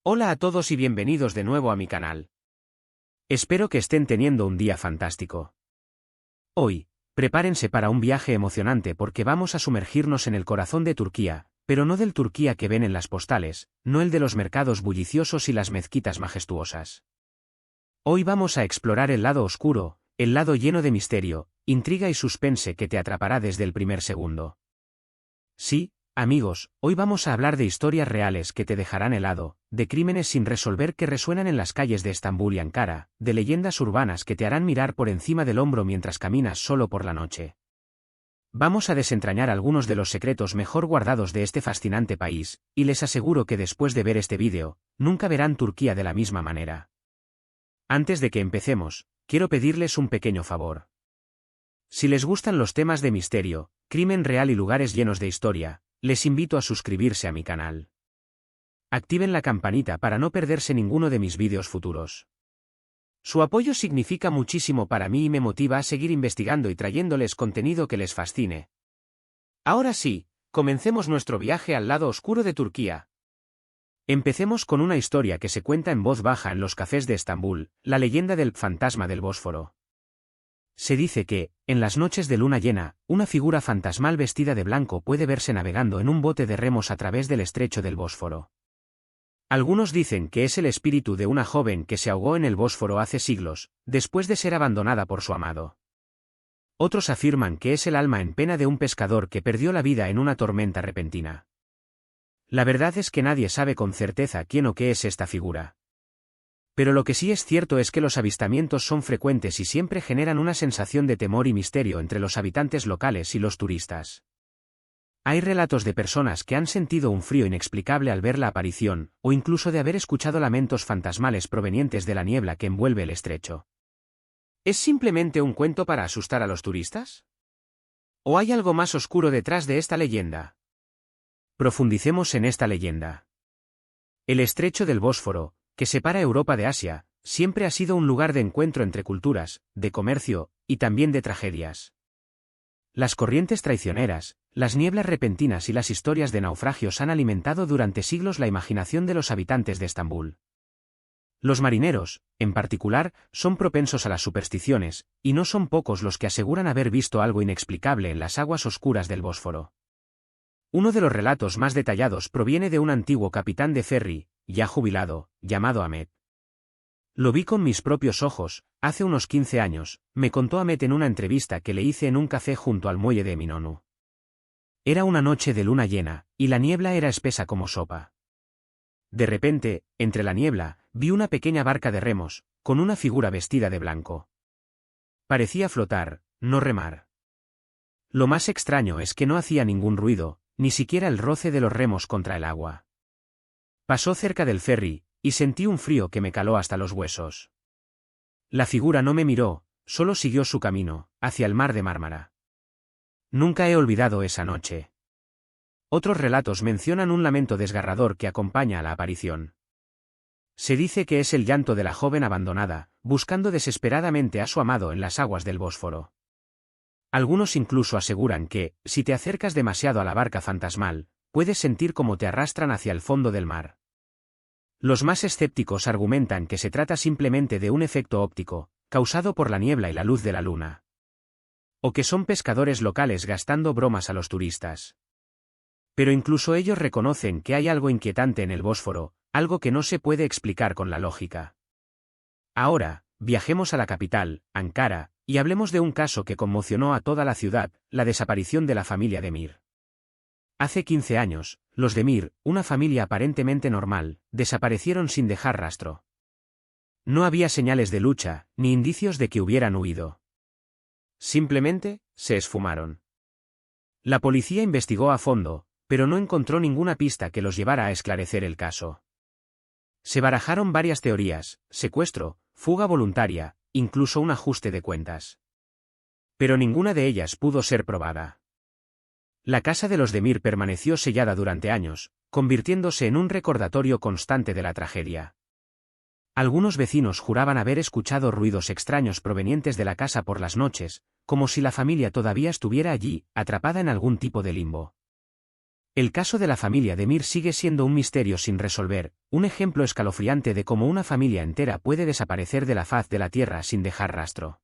Hola a todos y bienvenidos de nuevo a mi canal. Espero que estén teniendo un día fantástico. Hoy, prepárense para un viaje emocionante porque vamos a sumergirnos en el corazón de Turquía, pero no del Turquía que ven en las postales, no el de los mercados bulliciosos y las mezquitas majestuosas. Hoy vamos a explorar el lado oscuro, el lado lleno de misterio, intriga y suspense que te atrapará desde el primer segundo. Sí, amigos, hoy vamos a hablar de historias reales que te dejarán helado, de crímenes sin resolver que resuenan en las calles de Estambul y Ankara, de leyendas urbanas que te harán mirar por encima del hombro mientras caminas solo por la noche. Vamos a desentrañar algunos de los secretos mejor guardados de este fascinante país, y les aseguro que después de ver este vídeo, nunca verán Turquía de la misma manera. Antes de que empecemos, quiero pedirles un pequeño favor. Si les gustan los temas de misterio, crimen real y lugares llenos de historia, les invito a suscribirse a mi canal. Activen la campanita para no perderse ninguno de mis vídeos futuros. Su apoyo significa muchísimo para mí y me motiva a seguir investigando y trayéndoles contenido que les fascine. Ahora sí, comencemos nuestro viaje al lado oscuro de Turquía. Empecemos con una historia que se cuenta en voz baja en los cafés de Estambul, la leyenda del fantasma del Bósforo. Se dice que, en las noches de luna llena, una figura fantasmal vestida de blanco puede verse navegando en un bote de remos a través del estrecho del Bósforo. Algunos dicen que es el espíritu de una joven que se ahogó en el Bósforo hace siglos, después de ser abandonada por su amado. Otros afirman que es el alma en pena de un pescador que perdió la vida en una tormenta repentina. La verdad es que nadie sabe con certeza quién o qué es esta figura. Pero lo que sí es cierto es que los avistamientos son frecuentes y siempre generan una sensación de temor y misterio entre los habitantes locales y los turistas. Hay relatos de personas que han sentido un frío inexplicable al ver la aparición, o incluso de haber escuchado lamentos fantasmales provenientes de la niebla que envuelve el estrecho. ¿Es simplemente un cuento para asustar a los turistas? ¿O hay algo más oscuro detrás de esta leyenda? Profundicemos en esta leyenda. El estrecho del Bósforo, que separa Europa de Asia, siempre ha sido un lugar de encuentro entre culturas, de comercio, y también de tragedias. Las corrientes traicioneras, las nieblas repentinas y las historias de naufragios han alimentado durante siglos la imaginación de los habitantes de Estambul. Los marineros, en particular, son propensos a las supersticiones, y no son pocos los que aseguran haber visto algo inexplicable en las aguas oscuras del Bósforo. Uno de los relatos más detallados proviene de un antiguo capitán de ferry, ya jubilado, llamado Ahmet. Lo vi con mis propios ojos, hace unos 15 años, me contó Ahmet en una entrevista que le hice en un café junto al muelle de Minonu. Era una noche de luna llena, y la niebla era espesa como sopa. De repente, entre la niebla, vi una pequeña barca de remos, con una figura vestida de blanco. Parecía flotar, no remar. Lo más extraño es que no hacía ningún ruido, ni siquiera el roce de los remos contra el agua. Pasó cerca del ferry, y sentí un frío que me caló hasta los huesos. La figura no me miró, solo siguió su camino, hacia el mar de Mármara. Nunca he olvidado esa noche. Otros relatos mencionan un lamento desgarrador que acompaña a la aparición. Se dice que es el llanto de la joven abandonada, buscando desesperadamente a su amado en las aguas del Bósforo. Algunos incluso aseguran que, si te acercas demasiado a la barca fantasmal, puedes sentir cómo te arrastran hacia el fondo del mar. Los más escépticos argumentan que se trata simplemente de un efecto óptico, causado por la niebla y la luz de la luna. O que son pescadores locales gastando bromas a los turistas. Pero incluso ellos reconocen que hay algo inquietante en el Bósforo, algo que no se puede explicar con la lógica. Ahora, viajemos a la capital, Ankara, y hablemos de un caso que conmocionó a toda la ciudad, la desaparición de la familia Demir. Hace 15 años, los Demir, una familia aparentemente normal, desaparecieron sin dejar rastro. No había señales de lucha, ni indicios de que hubieran huido. Simplemente, se esfumaron. La policía investigó a fondo, pero no encontró ninguna pista que los llevara a esclarecer el caso. Se barajaron varias teorías: secuestro, fuga voluntaria, incluso un ajuste de cuentas. Pero ninguna de ellas pudo ser probada. La casa de los Demir permaneció sellada durante años, convirtiéndose en un recordatorio constante de la tragedia. Algunos vecinos juraban haber escuchado ruidos extraños provenientes de la casa por las noches, como si la familia todavía estuviera allí, atrapada en algún tipo de limbo. El caso de la familia Demir sigue siendo un misterio sin resolver, un ejemplo escalofriante de cómo una familia entera puede desaparecer de la faz de la tierra sin dejar rastro.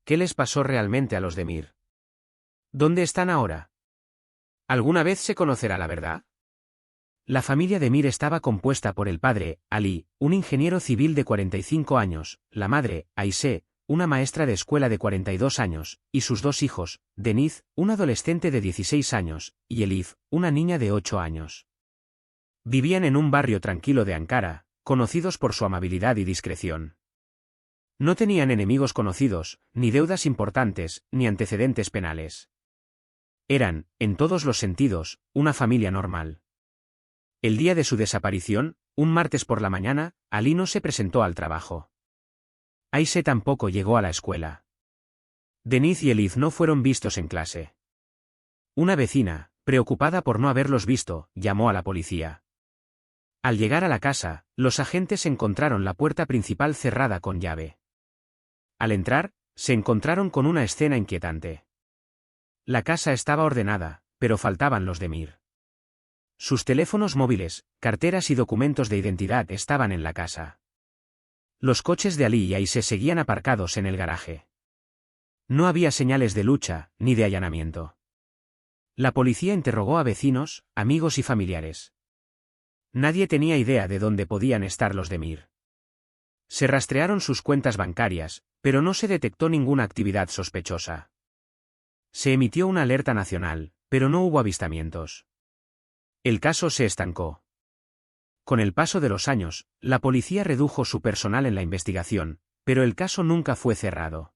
¿Qué les pasó realmente a los Demir? ¿Dónde están ahora? ¿Alguna vez se conocerá la verdad? La familia Demir estaba compuesta por el padre, Ali, un ingeniero civil de 45 años, la madre, Aisé, una maestra de escuela de 42 años, y sus dos hijos, Deniz, un adolescente de 16 años, y Elif, una niña de 8 años. Vivían en un barrio tranquilo de Ankara, conocidos por su amabilidad y discreción. No tenían enemigos conocidos, ni deudas importantes, ni antecedentes penales. Eran, en todos los sentidos, una familia normal. El día de su desaparición, un martes por la mañana, Ali no se presentó al trabajo. Aisé tampoco llegó a la escuela. Deniz y Elif no fueron vistos en clase. Una vecina, preocupada por no haberlos visto, llamó a la policía. Al llegar a la casa, los agentes encontraron la puerta principal cerrada con llave. Al entrar, se encontraron con una escena inquietante. La casa estaba ordenada, pero faltaban los Demir. Sus teléfonos móviles, carteras y documentos de identidad estaban en la casa. Los coches de Ali y Aisé seguían aparcados en el garaje. No había señales de lucha, ni de allanamiento. La policía interrogó a vecinos, amigos y familiares. Nadie tenía idea de dónde podían estar los Demir. Se rastrearon sus cuentas bancarias, pero no se detectó ninguna actividad sospechosa. Se emitió una alerta nacional, pero no hubo avistamientos. El caso se estancó. Con el paso de los años, la policía redujo su personal en la investigación, pero el caso nunca fue cerrado.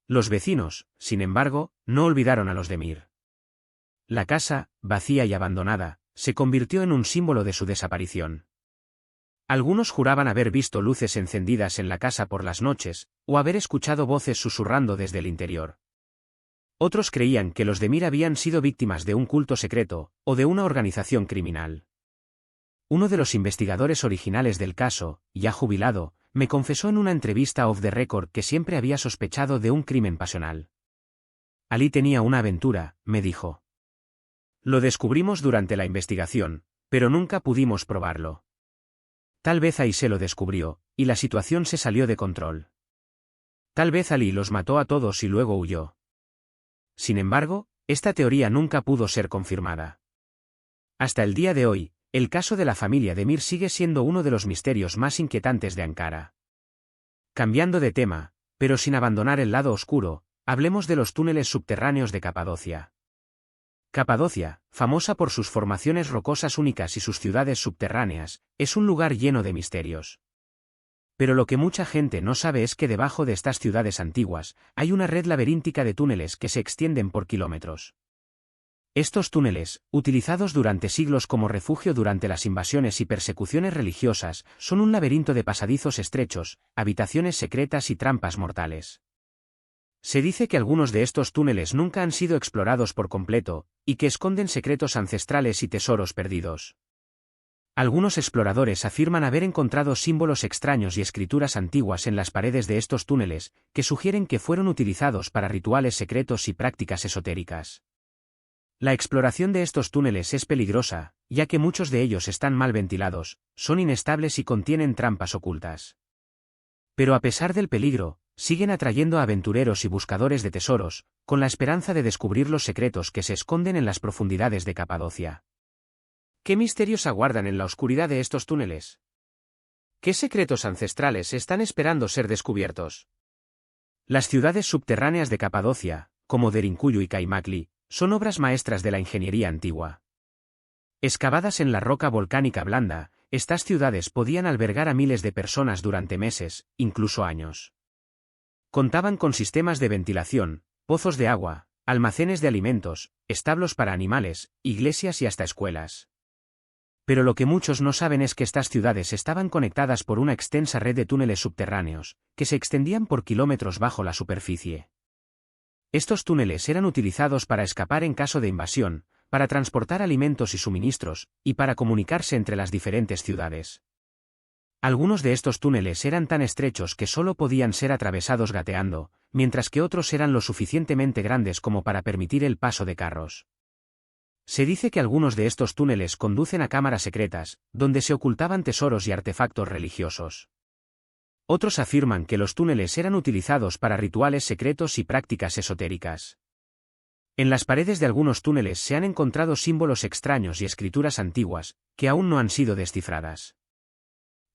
Los vecinos, sin embargo, no olvidaron a los Demir. La casa, vacía y abandonada, se convirtió en un símbolo de su desaparición. Algunos juraban haber visto luces encendidas en la casa por las noches, o haber escuchado voces susurrando desde el interior. Otros creían que los Demir habían sido víctimas de un culto secreto, o de una organización criminal. Uno de los investigadores originales del caso, ya jubilado, me confesó en una entrevista off the record que siempre había sospechado de un crimen pasional. Ali tenía una aventura, me dijo. Lo descubrimos durante la investigación, pero nunca pudimos probarlo. Tal vez Aisé lo descubrió, y la situación se salió de control. Tal vez Ali los mató a todos y luego huyó. Sin embargo, esta teoría nunca pudo ser confirmada. Hasta el día de hoy, el caso de la familia Demir sigue siendo uno de los misterios más inquietantes de Ankara. Cambiando de tema, pero sin abandonar el lado oscuro, hablemos de los túneles subterráneos de Capadocia. Capadocia, famosa por sus formaciones rocosas únicas y sus ciudades subterráneas, es un lugar lleno de misterios. Pero lo que mucha gente no sabe es que debajo de estas ciudades antiguas, hay una red laberíntica de túneles que se extienden por kilómetros. Estos túneles, utilizados durante siglos como refugio durante las invasiones y persecuciones religiosas, son un laberinto de pasadizos estrechos, habitaciones secretas y trampas mortales. Se dice que algunos de estos túneles nunca han sido explorados por completo, y que esconden secretos ancestrales y tesoros perdidos. Algunos exploradores afirman haber encontrado símbolos extraños y escrituras antiguas en las paredes de estos túneles, que sugieren que fueron utilizados para rituales secretos y prácticas esotéricas. La exploración de estos túneles es peligrosa, ya que muchos de ellos están mal ventilados, son inestables y contienen trampas ocultas. Pero a pesar del peligro, siguen atrayendo a aventureros y buscadores de tesoros, con la esperanza de descubrir los secretos que se esconden en las profundidades de Capadocia. ¿Qué misterios aguardan en la oscuridad de estos túneles? ¿Qué secretos ancestrales están esperando ser descubiertos? Las ciudades subterráneas de Capadocia, como Derinkuyu y Kaymakli, son obras maestras de la ingeniería antigua. Excavadas en la roca volcánica blanda, estas ciudades podían albergar a miles de personas durante meses, incluso años. Contaban con sistemas de ventilación, pozos de agua, almacenes de alimentos, establos para animales, iglesias y hasta escuelas. Pero lo que muchos no saben es que estas ciudades estaban conectadas por una extensa red de túneles subterráneos, que se extendían por kilómetros bajo la superficie. Estos túneles eran utilizados para escapar en caso de invasión, para transportar alimentos y suministros, y para comunicarse entre las diferentes ciudades. Algunos de estos túneles eran tan estrechos que solo podían ser atravesados gateando, mientras que otros eran lo suficientemente grandes como para permitir el paso de carros. Se dice que algunos de estos túneles conducen a cámaras secretas, donde se ocultaban tesoros y artefactos religiosos. Otros afirman que los túneles eran utilizados para rituales secretos y prácticas esotéricas. En las paredes de algunos túneles se han encontrado símbolos extraños y escrituras antiguas, que aún no han sido descifradas.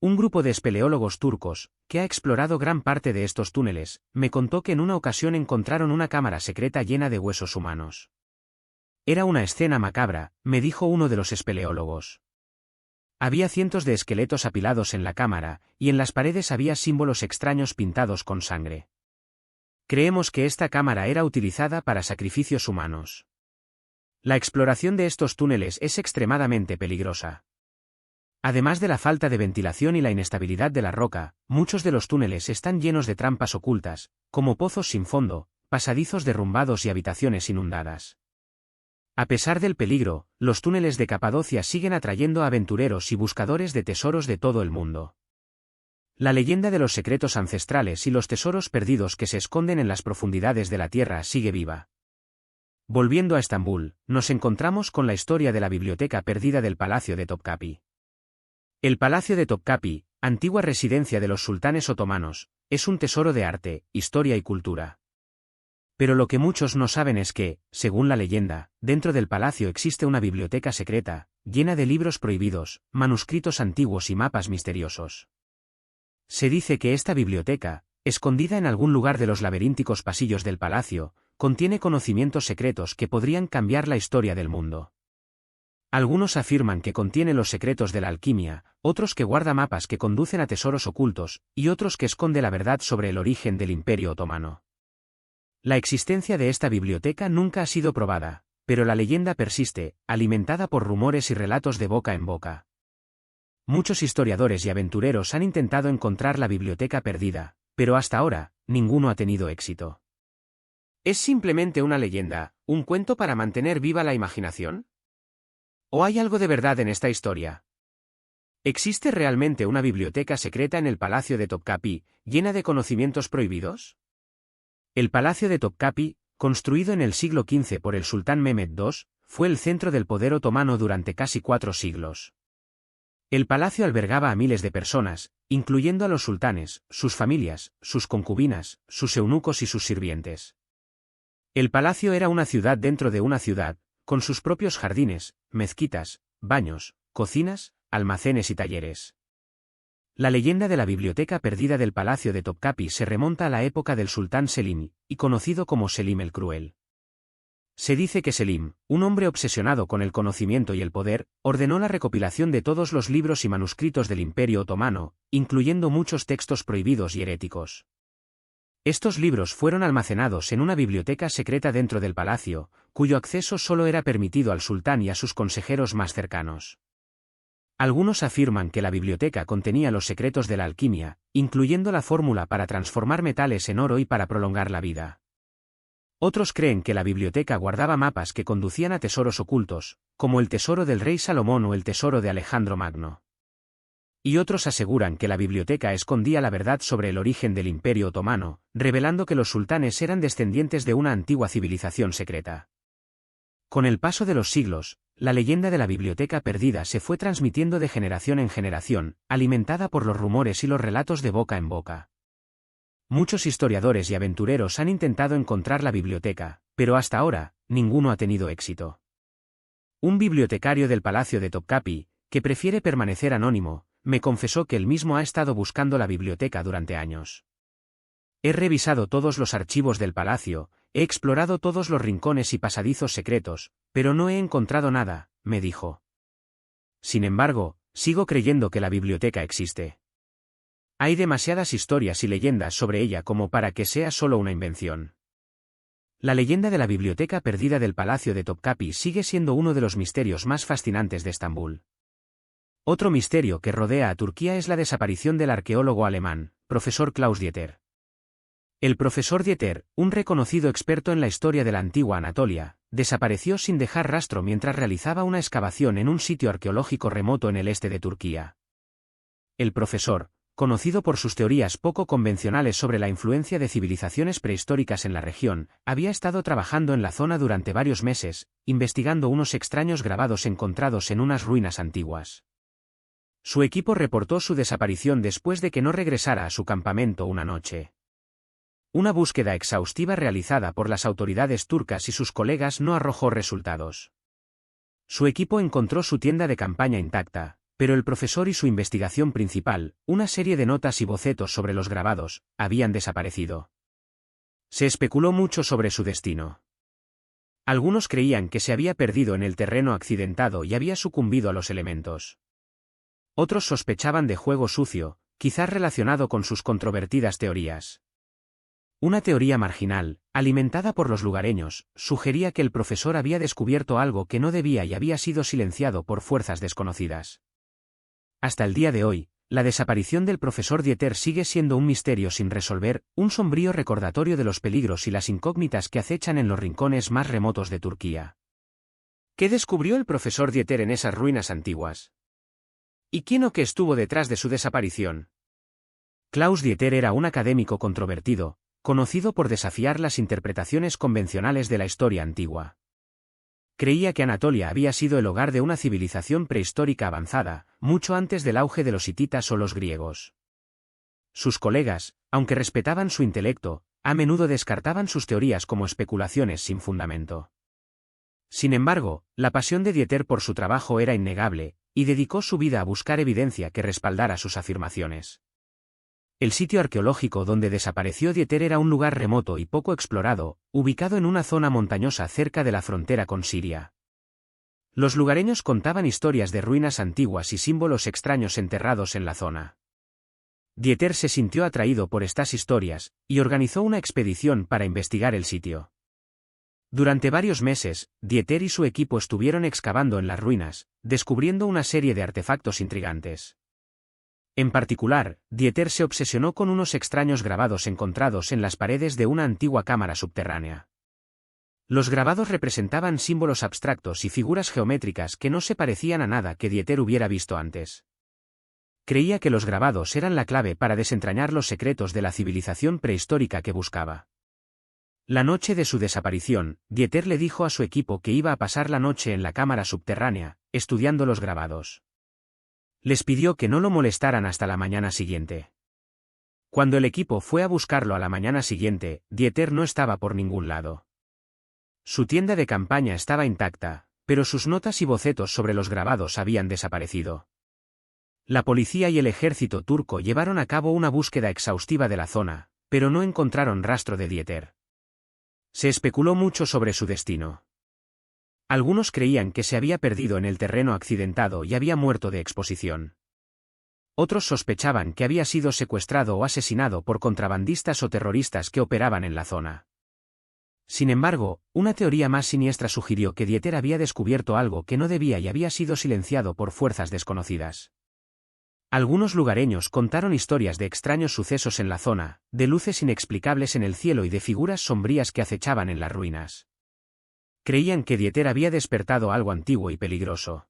Un grupo de espeleólogos turcos, que ha explorado gran parte de estos túneles, me contó que en una ocasión encontraron una cámara secreta llena de huesos humanos. Era una escena macabra, me dijo uno de los espeleólogos. Había cientos de esqueletos apilados en la cámara, y en las paredes había símbolos extraños pintados con sangre. Creemos que esta cámara era utilizada para sacrificios humanos. La exploración de estos túneles es extremadamente peligrosa. Además de la falta de ventilación y la inestabilidad de la roca, muchos de los túneles están llenos de trampas ocultas, como pozos sin fondo, pasadizos derrumbados y habitaciones inundadas. A pesar del peligro, los túneles de Capadocia siguen atrayendo a aventureros y buscadores de tesoros de todo el mundo. La leyenda de los secretos ancestrales y los tesoros perdidos que se esconden en las profundidades de la tierra sigue viva. Volviendo a Estambul, nos encontramos con la historia de la biblioteca perdida del Palacio de Topkapi. El Palacio de Topkapi, antigua residencia de los sultanes otomanos, es un tesoro de arte, historia y cultura. Pero lo que muchos no saben es que, según la leyenda, dentro del palacio existe una biblioteca secreta, llena de libros prohibidos, manuscritos antiguos y mapas misteriosos. Se dice que esta biblioteca, escondida en algún lugar de los laberínticos pasillos del palacio, contiene conocimientos secretos que podrían cambiar la historia del mundo. Algunos afirman que contiene los secretos de la alquimia, otros que guarda mapas que conducen a tesoros ocultos, y otros que esconde la verdad sobre el origen del Imperio Otomano. La existencia de esta biblioteca nunca ha sido probada, pero la leyenda persiste, alimentada por rumores y relatos de boca en boca. Muchos historiadores y aventureros han intentado encontrar la biblioteca perdida, pero hasta ahora, ninguno ha tenido éxito. ¿Es simplemente una leyenda, un cuento para mantener viva la imaginación? ¿O hay algo de verdad en esta historia? ¿Existe realmente una biblioteca secreta en el Palacio de Topkapi, llena de conocimientos prohibidos? El Palacio de Topkapi, construido en el siglo XV por el sultán Mehmed II, fue el centro del poder otomano durante casi 4 siglos. El palacio albergaba a miles de personas, incluyendo a los sultanes, sus familias, sus concubinas, sus eunucos y sus sirvientes. El palacio era una ciudad dentro de una ciudad, con sus propios jardines, mezquitas, baños, cocinas, almacenes y talleres. La leyenda de la biblioteca perdida del Palacio de Topkapi se remonta a la época del sultán Selim, y conocido como Selim el Cruel. Se dice que Selim, un hombre obsesionado con el conocimiento y el poder, ordenó la recopilación de todos los libros y manuscritos del Imperio Otomano, incluyendo muchos textos prohibidos y heréticos. Estos libros fueron almacenados en una biblioteca secreta dentro del palacio, cuyo acceso solo era permitido al sultán y a sus consejeros más cercanos. Algunos afirman que la biblioteca contenía los secretos de la alquimia, incluyendo la fórmula para transformar metales en oro y para prolongar la vida. Otros creen que la biblioteca guardaba mapas que conducían a tesoros ocultos, como el tesoro del rey Salomón o el tesoro de Alejandro Magno. Y otros aseguran que la biblioteca escondía la verdad sobre el origen del Imperio Otomano, revelando que los sultanes eran descendientes de una antigua civilización secreta. Con el paso de los siglos, la leyenda de la biblioteca perdida se fue transmitiendo de generación en generación, alimentada por los rumores y los relatos de boca en boca. Muchos historiadores y aventureros han intentado encontrar la biblioteca, pero hasta ahora, ninguno ha tenido éxito. Un bibliotecario del Palacio de Topkapi, que prefiere permanecer anónimo, me confesó que él mismo ha estado buscando la biblioteca durante años. He revisado todos los archivos del palacio, he explorado todos los rincones y pasadizos secretos, pero no he encontrado nada, me dijo. Sin embargo, sigo creyendo que la biblioteca existe. Hay demasiadas historias y leyendas sobre ella como para que sea solo una invención. La leyenda de la biblioteca perdida del Palacio de Topkapi sigue siendo uno de los misterios más fascinantes de Estambul. Otro misterio que rodea a Turquía es la desaparición del arqueólogo alemán, profesor Klaus Dieter. El profesor Dieter, un reconocido experto en la historia de la antigua Anatolia, desapareció sin dejar rastro mientras realizaba una excavación en un sitio arqueológico remoto en el este de Turquía. El profesor, conocido por sus teorías poco convencionales sobre la influencia de civilizaciones prehistóricas en la región, había estado trabajando en la zona durante varios meses, investigando unos extraños grabados encontrados en unas ruinas antiguas. Su equipo reportó su desaparición después de que no regresara a su campamento una noche. Una búsqueda exhaustiva realizada por las autoridades turcas y sus colegas no arrojó resultados. Su equipo encontró su tienda de campaña intacta, pero el profesor y su investigación principal, una serie de notas y bocetos sobre los grabados, habían desaparecido. Se especuló mucho sobre su destino. Algunos creían que se había perdido en el terreno accidentado y había sucumbido a los elementos. Otros sospechaban de juego sucio, quizás relacionado con sus controvertidas teorías. Una teoría marginal, alimentada por los lugareños, sugería que el profesor había descubierto algo que no debía y había sido silenciado por fuerzas desconocidas. Hasta el día de hoy, la desaparición del profesor Dieter sigue siendo un misterio sin resolver, un sombrío recordatorio de los peligros y las incógnitas que acechan en los rincones más remotos de Turquía. ¿Qué descubrió el profesor Dieter en esas ruinas antiguas? ¿Y quién o qué estuvo detrás de su desaparición? Klaus Dieter era un académico controvertido, conocido por desafiar las interpretaciones convencionales de la historia antigua. Creía que Anatolia había sido el hogar de una civilización prehistórica avanzada, mucho antes del auge de los hititas o los griegos. Sus colegas, aunque respetaban su intelecto, a menudo descartaban sus teorías como especulaciones sin fundamento. Sin embargo, la pasión de Dieter por su trabajo era innegable, y dedicó su vida a buscar evidencia que respaldara sus afirmaciones. El sitio arqueológico donde desapareció Dieter era un lugar remoto y poco explorado, ubicado en una zona montañosa cerca de la frontera con Siria. Los lugareños contaban historias de ruinas antiguas y símbolos extraños enterrados en la zona. Dieter se sintió atraído por estas historias, y organizó una expedición para investigar el sitio. Durante varios meses, Dieter y su equipo estuvieron excavando en las ruinas, descubriendo una serie de artefactos intrigantes. En particular, Dieter se obsesionó con unos extraños grabados encontrados en las paredes de una antigua cámara subterránea. Los grabados representaban símbolos abstractos y figuras geométricas que no se parecían a nada que Dieter hubiera visto antes. Creía que los grabados eran la clave para desentrañar los secretos de la civilización prehistórica que buscaba. La noche de su desaparición, Dieter le dijo a su equipo que iba a pasar la noche en la cámara subterránea, estudiando los grabados. Les pidió que no lo molestaran hasta la mañana siguiente. Cuando el equipo fue a buscarlo a la mañana siguiente, Dieter no estaba por ningún lado. Su tienda de campaña estaba intacta, pero sus notas y bocetos sobre los grabados habían desaparecido. La policía y el ejército turco llevaron a cabo una búsqueda exhaustiva de la zona, pero no encontraron rastro de Dieter. Se especuló mucho sobre su destino. Algunos creían que se había perdido en el terreno accidentado y había muerto de exposición. Otros sospechaban que había sido secuestrado o asesinado por contrabandistas o terroristas que operaban en la zona. Sin embargo, una teoría más siniestra sugirió que Dieter había descubierto algo que no debía y había sido silenciado por fuerzas desconocidas. Algunos lugareños contaron historias de extraños sucesos en la zona, de luces inexplicables en el cielo y de figuras sombrías que acechaban en las ruinas. Creían que Dieter había despertado algo antiguo y peligroso.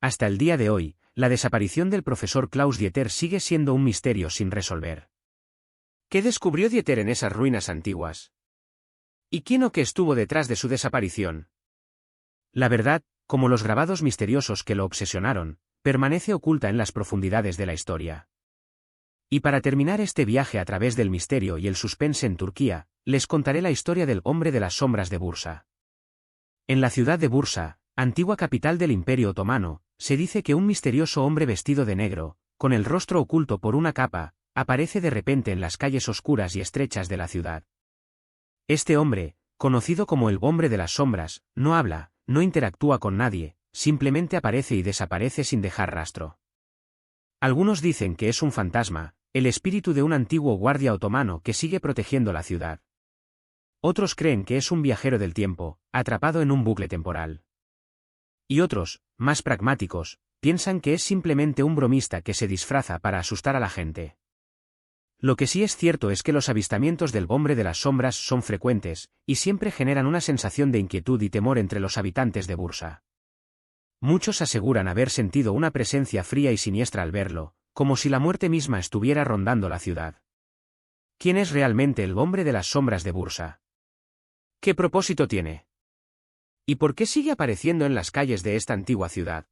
Hasta el día de hoy, la desaparición del profesor Klaus Dieter sigue siendo un misterio sin resolver. ¿Qué descubrió Dieter en esas ruinas antiguas? ¿Y quién o qué estuvo detrás de su desaparición? La verdad, como los grabados misteriosos que lo obsesionaron, permanece oculta en las profundidades de la historia. Y para terminar este viaje a través del misterio y el suspense en Turquía, les contaré la historia del hombre de las sombras de Bursa. En la ciudad de Bursa, antigua capital del Imperio Otomano, se dice que un misterioso hombre vestido de negro, con el rostro oculto por una capa, aparece de repente en las calles oscuras y estrechas de la ciudad. Este hombre, conocido como el hombre de las sombras, no habla, no interactúa con nadie, simplemente aparece y desaparece sin dejar rastro. Algunos dicen que es un fantasma, el espíritu de un antiguo guardia otomano que sigue protegiendo la ciudad. Otros creen que es un viajero del tiempo, atrapado en un bucle temporal. Y otros, más pragmáticos, piensan que es simplemente un bromista que se disfraza para asustar a la gente. Lo que sí es cierto es que los avistamientos del hombre de las sombras son frecuentes, y siempre generan una sensación de inquietud y temor entre los habitantes de Bursa. Muchos aseguran haber sentido una presencia fría y siniestra al verlo, como si la muerte misma estuviera rondando la ciudad. ¿Quién es realmente el hombre de las sombras de Bursa? ¿Qué propósito tiene? ¿Y por qué sigue apareciendo en las calles de esta antigua ciudad?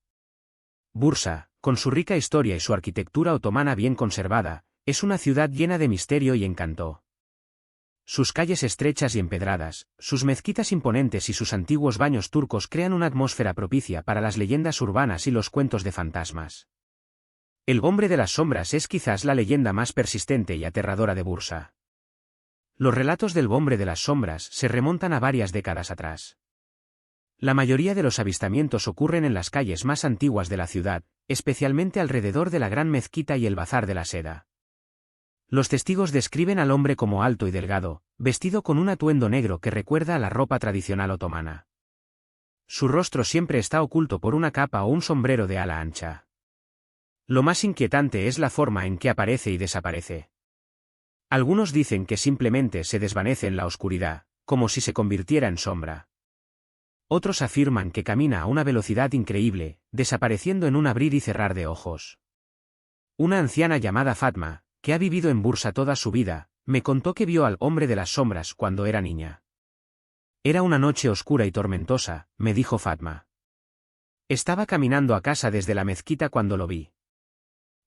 Bursa, con su rica historia y su arquitectura otomana bien conservada, es una ciudad llena de misterio y encanto. Sus calles estrechas y empedradas, sus mezquitas imponentes y sus antiguos baños turcos crean una atmósfera propicia para las leyendas urbanas y los cuentos de fantasmas. El hombre de las sombras es quizás la leyenda más persistente y aterradora de Bursa. Los relatos del hombre de las sombras se remontan a varias décadas atrás. La mayoría de los avistamientos ocurren en las calles más antiguas de la ciudad, especialmente alrededor de la Gran Mezquita y el Bazar de la Seda. Los testigos describen al hombre como alto y delgado, vestido con un atuendo negro que recuerda a la ropa tradicional otomana. Su rostro siempre está oculto por una capa o un sombrero de ala ancha. Lo más inquietante es la forma en que aparece y desaparece. Algunos dicen que simplemente se desvanece en la oscuridad, como si se convirtiera en sombra. Otros afirman que camina a una velocidad increíble, desapareciendo en un abrir y cerrar de ojos. Una anciana llamada Fatma, que ha vivido en Bursa toda su vida, me contó que vio al hombre de las sombras cuando era niña. Era una noche oscura y tormentosa, me dijo Fatma. Estaba caminando a casa desde la mezquita cuando lo vi.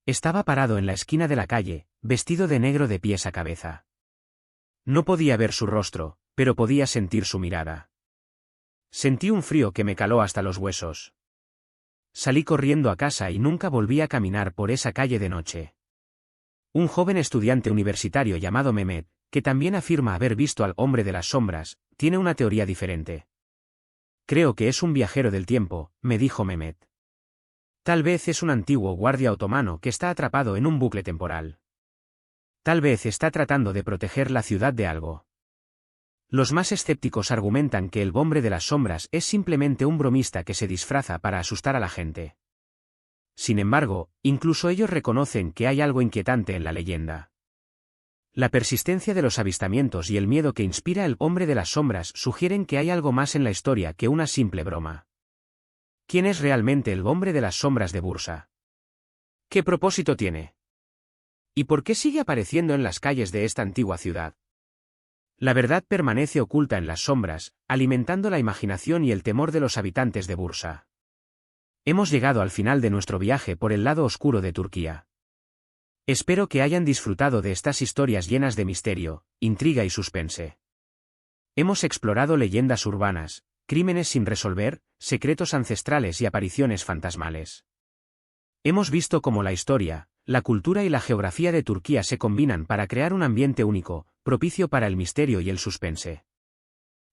Estaba parado en la esquina de la calle, vestido de negro de pies a cabeza. No podía ver su rostro, pero podía sentir su mirada. Sentí un frío que me caló hasta los huesos. Salí corriendo a casa y nunca volví a caminar por esa calle de noche. Un joven estudiante universitario llamado Mehmet, que también afirma haber visto al hombre de las sombras, tiene una teoría diferente. Creo que es un viajero del tiempo, me dijo Mehmet. Tal vez es un antiguo guardia otomano que está atrapado en un bucle temporal. Tal vez está tratando de proteger la ciudad de algo. Los más escépticos argumentan que el hombre de las sombras es simplemente un bromista que se disfraza para asustar a la gente. Sin embargo, incluso ellos reconocen que hay algo inquietante en la leyenda. La persistencia de los avistamientos y el miedo que inspira el hombre de las sombras sugieren que hay algo más en la historia que una simple broma. ¿Quién es realmente el hombre de las sombras de Bursa? ¿Qué propósito tiene? ¿Y por qué sigue apareciendo en las calles de esta antigua ciudad? La verdad permanece oculta en las sombras, alimentando la imaginación y el temor de los habitantes de Bursa. Hemos llegado al final de nuestro viaje por el lado oscuro de Turquía. Espero que hayan disfrutado de estas historias llenas de misterio, intriga y suspense. Hemos explorado leyendas urbanas, crímenes sin resolver, secretos ancestrales y apariciones fantasmales. Hemos visto cómo la historia, la cultura y la geografía de Turquía se combinan para crear un ambiente único, propicio para el misterio y el suspense.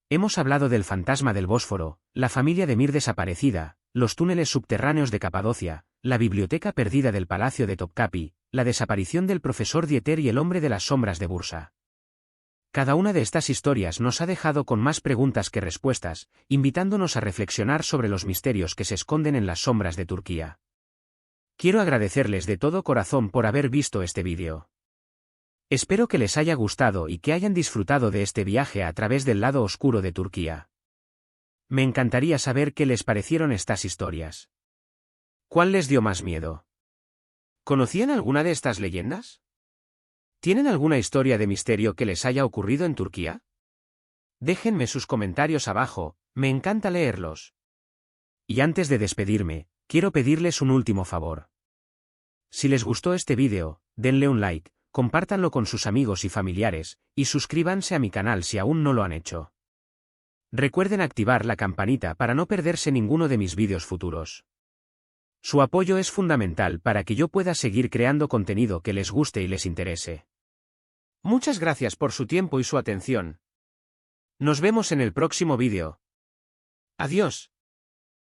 Hemos hablado del fantasma del Bósforo, la familia de Mir desaparecida, los túneles subterráneos de Capadocia, la biblioteca perdida del palacio de Topkapi, la desaparición del profesor Dieter y el hombre de las sombras de Bursa. Cada una de estas historias nos ha dejado con más preguntas que respuestas, invitándonos a reflexionar sobre los misterios que se esconden en las sombras de Turquía. Quiero agradecerles de todo corazón por haber visto este vídeo. Espero que les haya gustado y que hayan disfrutado de este viaje a través del lado oscuro de Turquía. Me encantaría saber qué les parecieron estas historias. ¿Cuál les dio más miedo? ¿Conocían alguna de estas leyendas? ¿Tienen alguna historia de misterio que les haya ocurrido en Turquía? Déjenme sus comentarios abajo, me encanta leerlos. Y antes de despedirme, quiero pedirles un último favor. Si les gustó este vídeo, denle un like, compártanlo con sus amigos y familiares, y suscríbanse a mi canal si aún no lo han hecho. Recuerden activar la campanita para no perderse ninguno de mis vídeos futuros. Su apoyo es fundamental para que yo pueda seguir creando contenido que les guste y les interese. Muchas gracias por su tiempo y su atención. Nos vemos en el próximo vídeo. Adiós.